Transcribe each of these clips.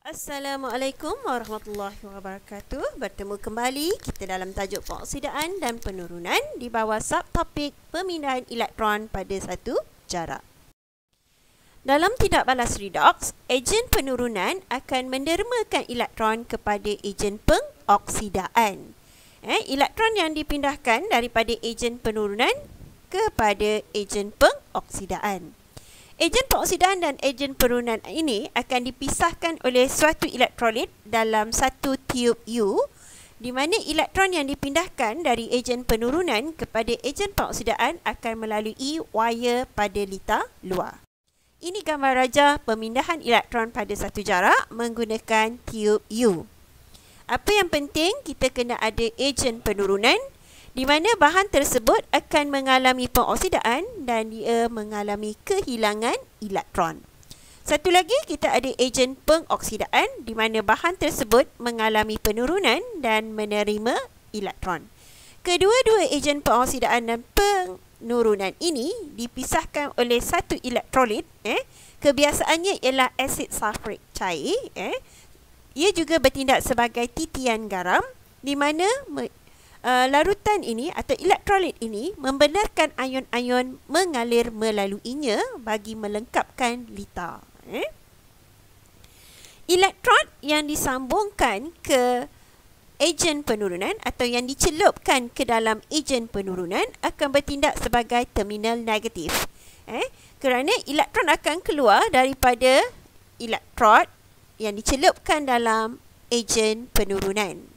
Assalamualaikum warahmatullahi wabarakatuh. Bertemu kembali kita dalam tajuk pengoksidaan dan penurunan di bawah subtopik pemindahan elektron pada satu jarak. Dalam tindak balas redox, ejen penurunan akan mendermakan elektron kepada ejen pengoksidaan. Elektron yang dipindahkan daripada ejen penurunan kepada ejen pengoksidaan. Ejen pengoksidaan dan ejen penurunan ini akan dipisahkan oleh suatu elektrolit dalam satu tiub U, di mana elektron yang dipindahkan dari ejen penurunan kepada ejen pengoksidaan akan melalui wire pada litar luar. Ini gambar raja pemindahan elektron pada satu jarak menggunakan tiub U. Apa yang penting, kita kena ada ejen penurunan di mana bahan tersebut akan mengalami pengoksidaan dan dia mengalami kehilangan elektron. Satu lagi, kita ada ejen pengoksidaan di mana bahan tersebut mengalami penurunan dan menerima elektron. Kedua-dua ejen pengoksidaan dan penurunan ini dipisahkan oleh satu elektrolit. Kebiasaannya ialah asid sulfurik cair. Ia juga bertindak sebagai titian garam di mana larutan ini atau elektrolit ini membenarkan ion-ion mengalir melaluinya bagi melengkapkan litar. Elektron yang disambungkan ke ejen penurunan atau yang dicelupkan ke dalam ejen penurunan akan bertindak sebagai terminal negatif. Kerana elektron akan keluar daripada elektrod yang dicelupkan dalam ejen penurunan.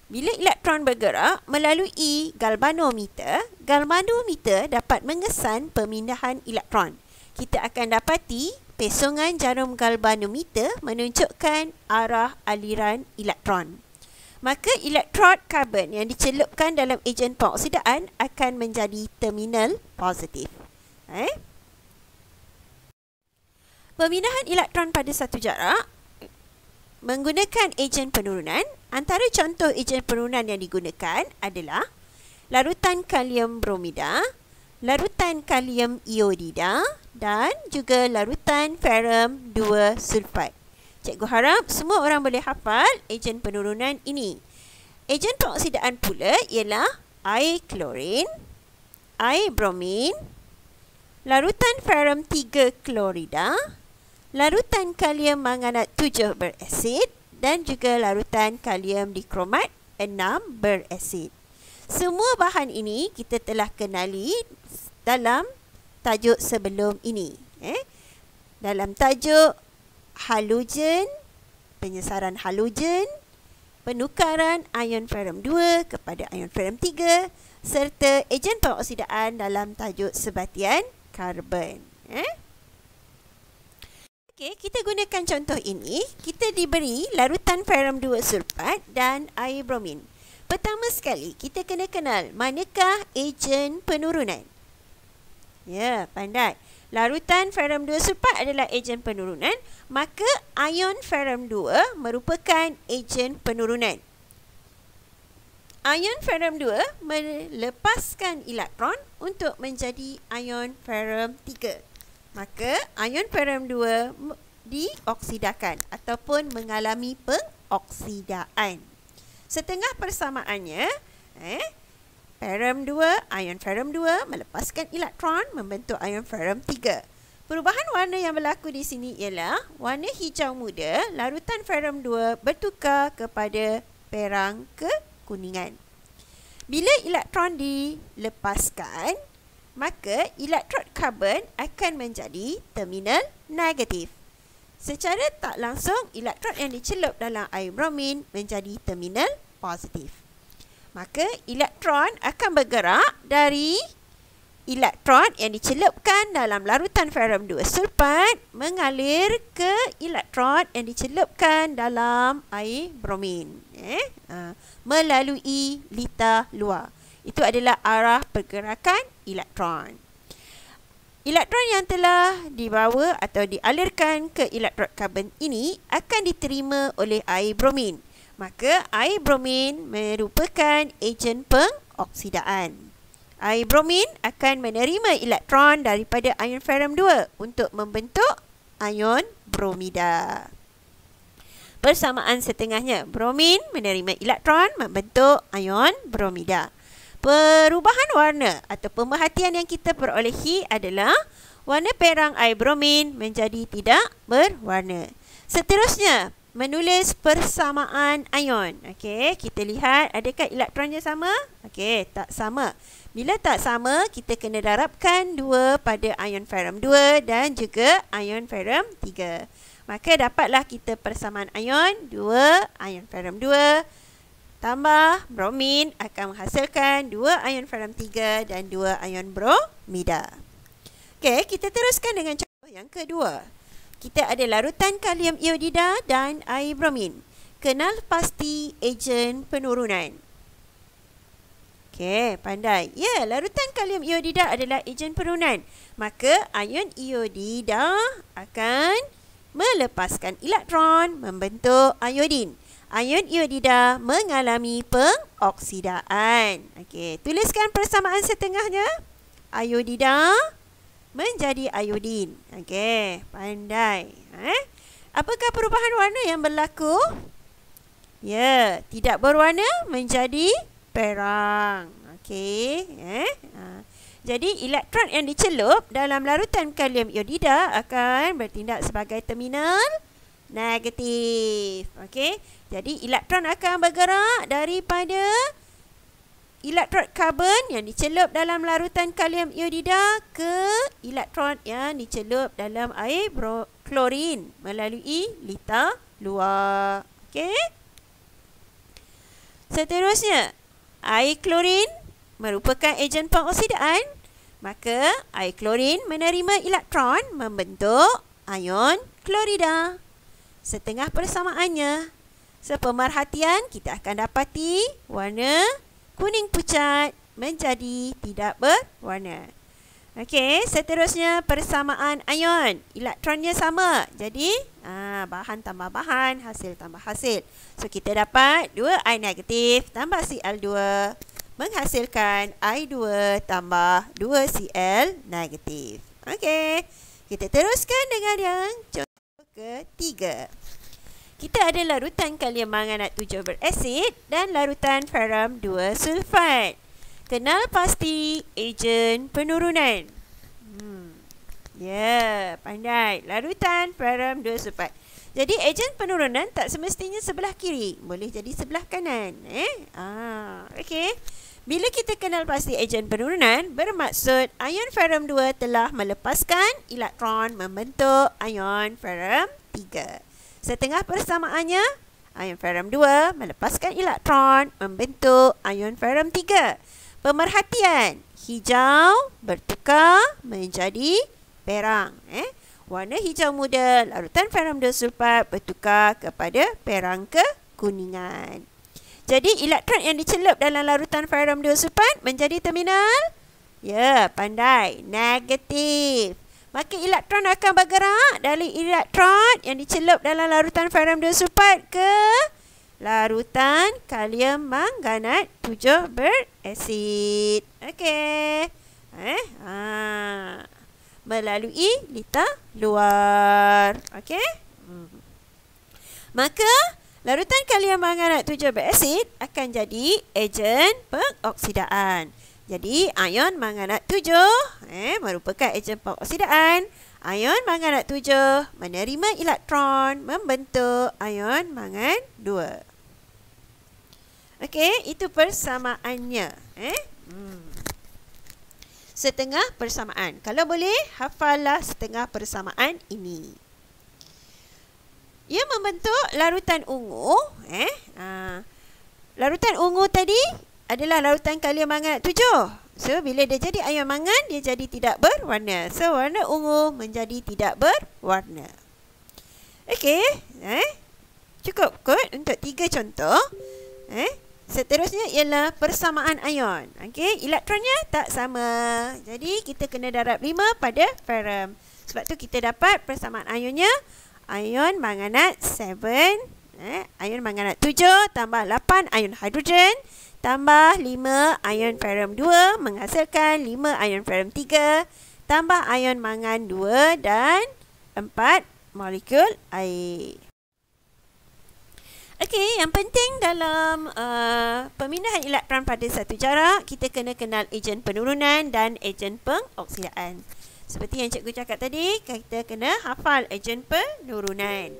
Bila elektron bergerak melalui galvanometer, galvanometer dapat mengesan pemindahan elektron. Kita akan dapati pesongan jarum galvanometer menunjukkan arah aliran elektron. Maka elektrod karbon yang dicelupkan dalam ejen pengoksidaan akan menjadi terminal positif. Pemindahan elektron pada satu jarak menggunakan ejen penurunan. Antara contoh ejen penurunan yang digunakan adalah larutan kalium bromida, larutan kalium iodida dan juga larutan ferrum 2 sulfat. Cikgu harap semua orang boleh hafal ejen penurunan ini. Ejen pengoksidaan pula ialah air klorin, air bromin, larutan ferrum 3 klorida, larutan kalium manganat 7 berasid dan juga larutan kalium dikromat 6 berasid. Semua bahan ini kita telah kenali dalam tajuk sebelum ini. Dalam tajuk halogen, penyesaran halogen, penukaran ion ferrum 2 kepada ion ferrum 3 serta ejen pengoksidaan dalam tajuk sebatian karbon. Okey, kita gunakan contoh ini. Kita diberi larutan ferrum 2 sulfat dan air bromin. Pertama sekali, kita kena kenal manakah ejen penurunan. Ya, pandai. Larutan ferrum 2 sulfat adalah ejen penurunan, maka ion ferrum 2 merupakan ejen penurunan. Ion ferrum 2 melepaskan elektron untuk menjadi ion ferrum 3. Maka ion ferrum 2 dioksidakan ataupun mengalami pengoksidaan. Setengah persamaannya, ferrum 2, ion ferrum 2 melepaskan elektron membentuk ion ferrum 3. Perubahan warna yang berlaku di sini ialah warna hijau muda, larutan ferrum 2 bertukar kepada perang kekuningan. Bila elektron dilepaskan, maka elektrod karbon akan menjadi terminal negatif. Secara tak langsung, elektrod yang dicelup dalam air bromin menjadi terminal positif. Maka elektron akan bergerak dari elektron yang dicelupkan dalam larutan ferrum 2 sulfat mengalir ke elektrod yang dicelupkan dalam air bromin, melalui litar luar. Itu adalah arah pergerakan elektron. Elektron yang telah dibawa atau dialirkan ke elektrod karbon ini akan diterima oleh air bromin. Maka air bromin merupakan ejen pengoksidaan. Air bromin akan menerima elektron daripada ion ferrum 2 untuk membentuk ion bromida. persamaan setengahnya. Bromin menerima elektron membentuk ion bromida. Perubahan warna atau pemerhatian yang kita perolehi adalah warna perang air bromin menjadi tidak berwarna. Seterusnya, menulis persamaan ion. Okey, kita lihat adakah elektronnya sama? Okey, tak sama. Bila tak sama, kita kena darabkan 2 pada ion ferrum 2 dan juga ion ferrum 3. Maka dapatlah kita persamaan ion 2 ion ferrum 2 tambah bromin akan menghasilkan 2 ion ferrum 3 dan 2 ion bromida. Okey, kita teruskan dengan contoh yang kedua. Kita ada larutan kalium iodida dan air bromin. Kenal pasti ejen penurunan. Okey, pandai. Ya, larutan kalium iodida adalah ejen penurunan. Maka ion iodida akan melepaskan elektron membentuk iodin. Ion iodida mengalami pengoksidaan. Okey, tuliskan persamaan setengahnya. Iodida menjadi iodin. Okey, pandai. Apakah perubahan warna yang berlaku? Ya, tidak berwarna menjadi perang. Okey, jadi elektron yang dicelup dalam larutan kalium iodida akan bertindak sebagai terminal negatif. Okey, jadi elektron akan bergerak daripada elektron karbon yang dicelup dalam larutan kalium iodida ke elektron yang dicelup dalam air klorin melalui litar luar. Okey. Seterusnya, air klorin merupakan ejen pengoksidaan, maka air klorin menerima elektron membentuk ion klorida. Setengah persamaannya. Sepemerhatian, kita akan dapati warna kuning pucat menjadi tidak berwarna. Okey, seterusnya persamaan ion. Elektronnya sama. Jadi, bahan tambah bahan, hasil tambah hasil. So, kita dapat 2 I negatif tambah Cl2 menghasilkan I2 tambah 2 Cl negatif. Okey, kita teruskan dengan yang contoh ketiga. Kita ada larutan kalium manganat 7 berasid dan larutan ferrum 2 sulfat. Kenal pasti ejen penurunan. Ya, pandai. Larutan ferrum 2 sulfat. Jadi ejen penurunan tak semestinya sebelah kiri, boleh jadi sebelah kanan. Okey. Bila kita kenal pasti ejen penurunan, bermaksud ion ferrum 2 telah melepaskan elektron membentuk ion ferrum 3. Setengah persamaannya, ion ferrum 2 melepaskan elektron membentuk ion ferrum 3. Pemerhatian, hijau bertukar menjadi perang. Warna hijau muda larutan ferrum 2 sulfat bertukar kepada perang kekuningan. Jadi elektron yang dicelup dalam larutan ferrum 2 sulfat menjadi terminal, ya, pandai, negatif. Maka elektron akan bergerak dari elektron yang dicelup dalam larutan ferrum 2 sulfat ke larutan kalium manganat 7 berasid. Okey. Melalui litar luar. Okey. Maka larutan kalium manganat 7 berasid akan jadi ejen pengoksidaan. Jadi, ion manganat 7 merupakan ejen pengoksidaan. Ion manganat 7 menerima elektron membentuk ion mangan 2. Okey, itu persamaannya. Setengah persamaan. Kalau boleh, hafallah setengah persamaan ini. Ia membentuk larutan ungu. Larutan ungu tadi adalah larutan kalium manganat 7. So, bila dia jadi ion mangan, dia jadi tidak berwarna. So, warna ungu menjadi tidak berwarna. Okey. Cukup kot untuk 3 contoh. Seterusnya ialah persamaan ion. Okey, elektronnya tak sama. Jadi, kita kena darab 5 pada ferrum. Sebab tu kita dapat persamaan ionnya. Ion manganat 7. Ion manganat 7 tambah 8 ion hidrogen. Tambah 5 ion ferrum 2 menghasilkan 5 ion ferrum 3. Tambah ion mangan 2 dan 4 molekul air. Okey, yang penting dalam pemindahan elektron pada satu jarak, kita kena kenal ejen penurunan dan ejen pengoksidaan. Seperti yang cikgu cakap tadi, kita kena hafal ejen penurunan.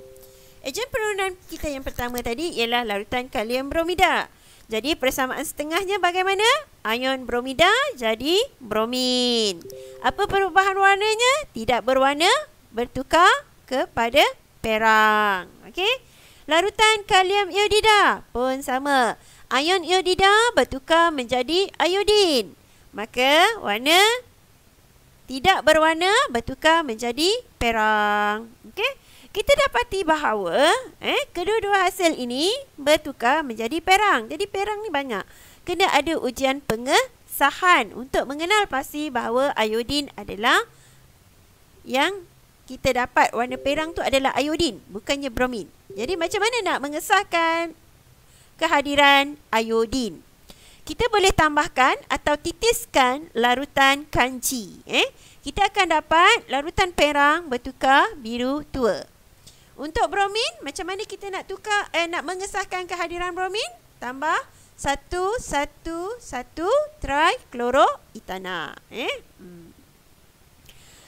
Ejen penurunan kita yang pertama tadi ialah larutan kalium bromida. Jadi persamaan setengahnya bagaimana? Ion bromida jadi bromin. Apa perubahan warnanya? Tidak berwarna, bertukar kepada perang. Okey? Larutan kalium iodida pun sama. Ion iodida bertukar menjadi iodin. Maka warna tidak berwarna bertukar menjadi perang. Okey? Kita dapati bahawa kedua-dua hasil ini bertukar menjadi perang. Jadi perang ni banyak. Kena ada ujian pengesahan untuk mengenal pasti bahawa iodin adalah yang kita dapat warna perang tu adalah iodin, bukannya bromin. Jadi macam mana nak mengesahkan kehadiran iodin? Kita boleh tambahkan atau titiskan larutan kanci. Kita akan dapat larutan perang bertukar biru tua. Untuk bromin, macam mana kita nak tukar nak mengesahkan kehadiran bromin? Tambah 1, 1, 1 trikloroetana.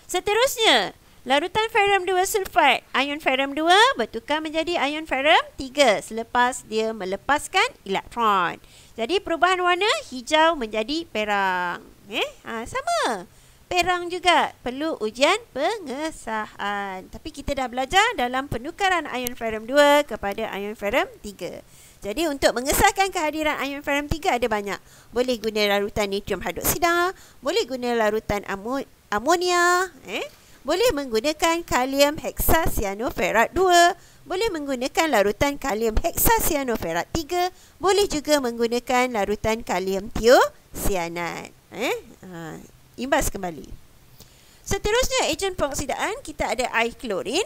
Seterusnya, larutan ferrum 2 sulfat, ion ferrum 2 bertukar menjadi ion ferrum 3 selepas dia melepaskan elektron. Jadi perubahan warna hijau menjadi perang. Sama. Perang juga perlu ujian pengesahan. Tapi kita dah belajar dalam penukaran ion ferrum 2 kepada ion ferrum 3. Jadi untuk mengesahkan kehadiran ion ferrum 3 ada banyak. Boleh guna larutan natrium hidroksida, boleh guna larutan amonia, boleh menggunakan kalium heksasianoferat 2, boleh menggunakan larutan kalium heksasianoferat 3, boleh juga menggunakan larutan kalium thiocyanat. Imbas kembali. Seterusnya ejen pengoksidaan kita ada air klorin.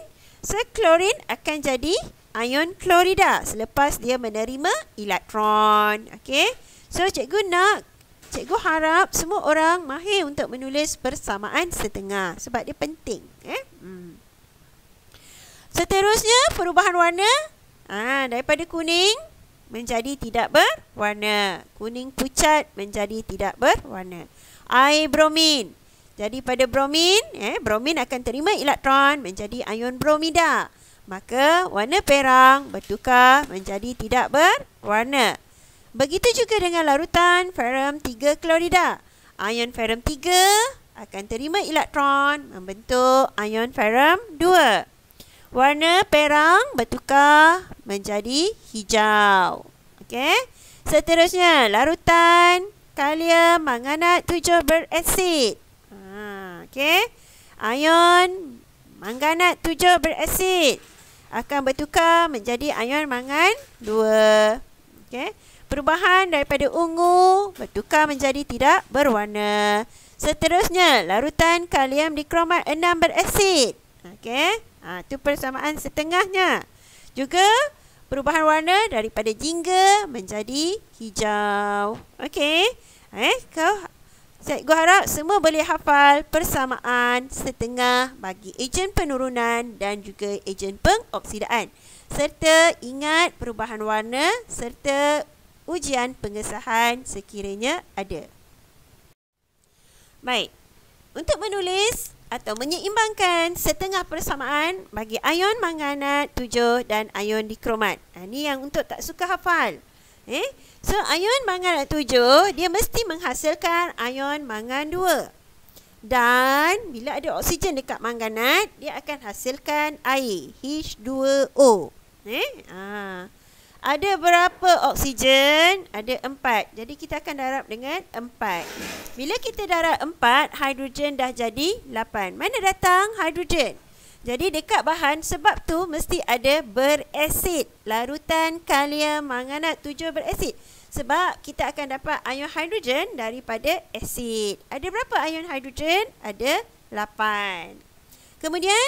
Klorin akan jadi ion klorida selepas dia menerima elektron. Okey. So cikgu harap semua orang mahir untuk menulis persamaan setengah sebab dia penting. Seterusnya perubahan warna daripada kuning menjadi tidak berwarna. Kuning pucat menjadi tidak berwarna. Air bromin. Jadi pada bromin, bromin akan terima elektron menjadi ion bromida. Maka warna perang bertukar menjadi tidak berwarna. Begitu juga dengan larutan ferrum 3 klorida. Ion ferrum 3 akan terima elektron membentuk ion ferrum 2. Warna perang bertukar menjadi hijau. Okey. Seterusnya larutan kalium manganat 7 berasid. Okey. Ion manganat 7 berasid akan bertukar menjadi ion mangan 2. Okey. Perubahan daripada ungu bertukar menjadi tidak berwarna. Seterusnya, larutan kalium dikromat 6 berasid. Okey. Itu persamaan setengahnya. Juga perubahan warna daripada jingga menjadi hijau. Okey. Cikgu harap semua boleh hafal persamaan setengah bagi ejen penurunan dan juga ejen pengoksidaan. Serta ingat perubahan warna serta ujian pengesahan sekiranya ada. Baik. Untuk menulis atau menyeimbangkan setengah persamaan bagi ion manganat 7 dan ion dikromat. Ini yang untuk tak suka hafal. So ion manganat 7 dia mesti menghasilkan ion mangan 2. Dan bila ada oksigen dekat manganat, dia akan hasilkan air H2O. Ada berapa oksigen? Ada 4. Jadi kita akan darab dengan 4. Bila kita darab 4, hidrogen dah jadi 8. Mana datang hidrogen? Jadi dekat bahan sebab tu mesti ada berasid. Larutan kalium manganat 7 berasid. Sebab kita akan dapat ion hidrogen daripada asid. Ada berapa ion hidrogen? Ada 8. Kemudian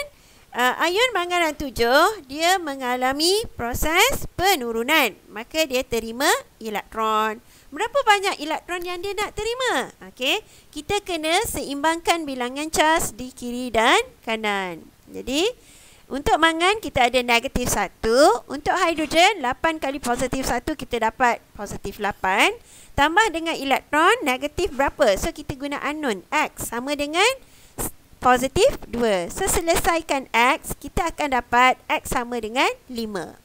ion manganat 7 dia mengalami proses penurunan. Maka dia terima elektron. Berapa banyak elektron yang dia nak terima? Okey, kita kena seimbangkan bilangan cas di kiri dan kanan. Jadi Untuk mangan kita ada negatif 1. Untuk hidrogen 8 kali positif 1 kita dapat positif 8. Tambah dengan elektron negatif berapa? So kita guna unknown. X sama dengan positif 2. So selesaikan X, kita akan dapat X sama dengan 5.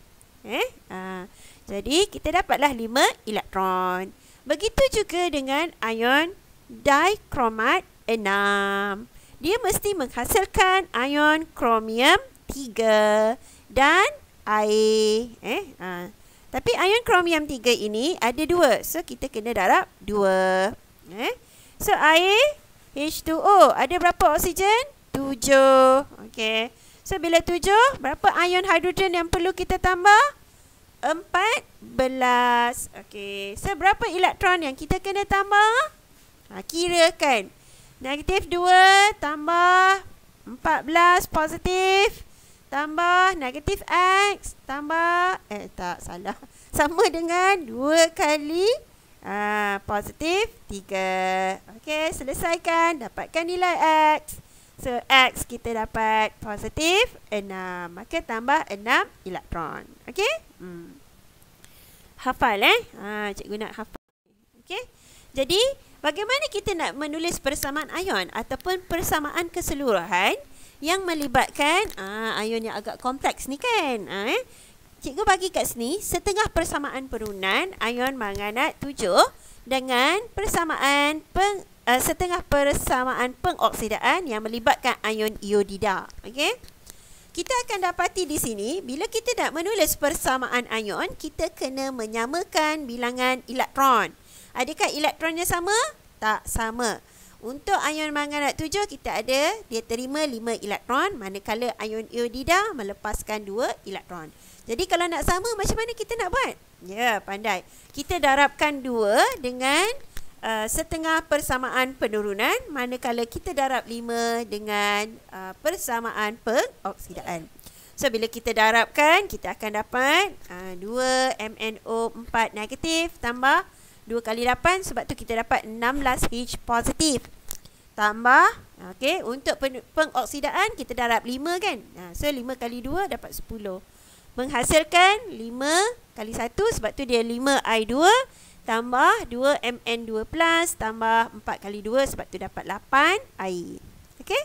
Jadi kita dapatlah 5 elektron. Begitu juga dengan ion dikromat 6. Dia mesti menghasilkan ion kromium 3 dan air. Tapi ion kromium 3 ini ada 2. So kita kena darab 2. So air H2O ada berapa oksigen? 7. Okey. So bila 7, berapa ion hidrogen yang perlu kita tambah? 14. Okey. So berapa elektron yang kita kena tambah? Kirakan. Negatif 2 tambah 14 positif tambah negatif X tambah salah. Sama dengan 2 kali positif 3. Okey, selesaikan, dapatkan nilai X. So X kita dapat positif 6. Maka tambah 6 elektron. Okey? Hafal cikgu nak hafal. Okey? Jadi bagaimana kita nak menulis persamaan ion ataupun persamaan keseluruhan yang melibatkan ion yang agak kompleks ni kan? Cikgu bagi kat sini setengah persamaan penurunan ion manganat 7 dengan persamaan setengah persamaan pengoksidaan yang melibatkan ion iodida. Okey? Kita akan dapati di sini bila kita nak menulis persamaan ion, kita kena menyamakan bilangan elektron. Adakah elektronnya sama? Tak sama. Untuk ion manganat 7 kita ada, dia terima 5 elektron, manakala ion iodida melepaskan 2 elektron. Jadi kalau nak sama, macam mana kita nak buat? Ya, pandai. Kita darabkan 2 dengan setengah persamaan penurunan, manakala kita darab 5 dengan persamaan pengoksidaan. So bila kita darabkan, kita akan dapat 2 MnO4 negatif tambah 2 kali 8, sebab tu kita dapat 16H positif. Tambah, okey, untuk pengoksidaan kita darab 5 kan. So 5 kali 2 dapat 10. Menghasilkan 5 kali 1, sebab tu dia 5I2 tambah 2Mn2 plus tambah 4 kali 2, sebab tu dapat 8 air. Okey?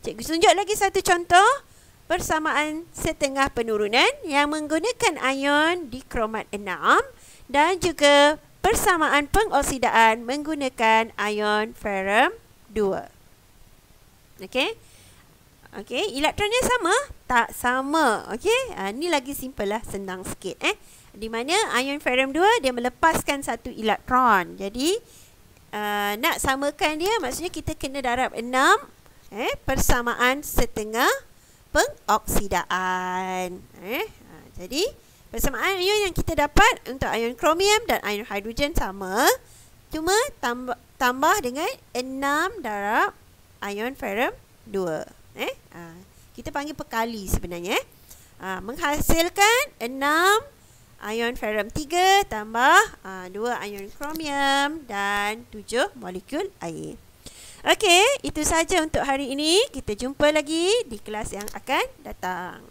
Cikgu tunjuk lagi satu contoh persamaan setengah penurunan yang menggunakan ion dikromat 6 dan juga persamaan pengoksidaan menggunakan ion ferrum 2. Okey? Okey, elektronnya sama? Tak sama. Okey? Ni lagi simple lah, senang sikit di mana ion ferrum 2 dia melepaskan 1 elektron. Jadi nak samakan dia, maksudnya kita kena darab 6 persamaan setengah pengoksidaan. Jadi persamaan ion yang kita dapat untuk ion kromium dan ion hidrogen sama, cuma tambah dengan 6 darab ion ferrum 2. Kita panggil perkali sebenarnya. Menghasilkan 6 ion ferrum 3 tambah 2 ion kromium dan 7 molekul air. Okey, itu saja untuk hari ini. Kita jumpa lagi di kelas yang akan datang.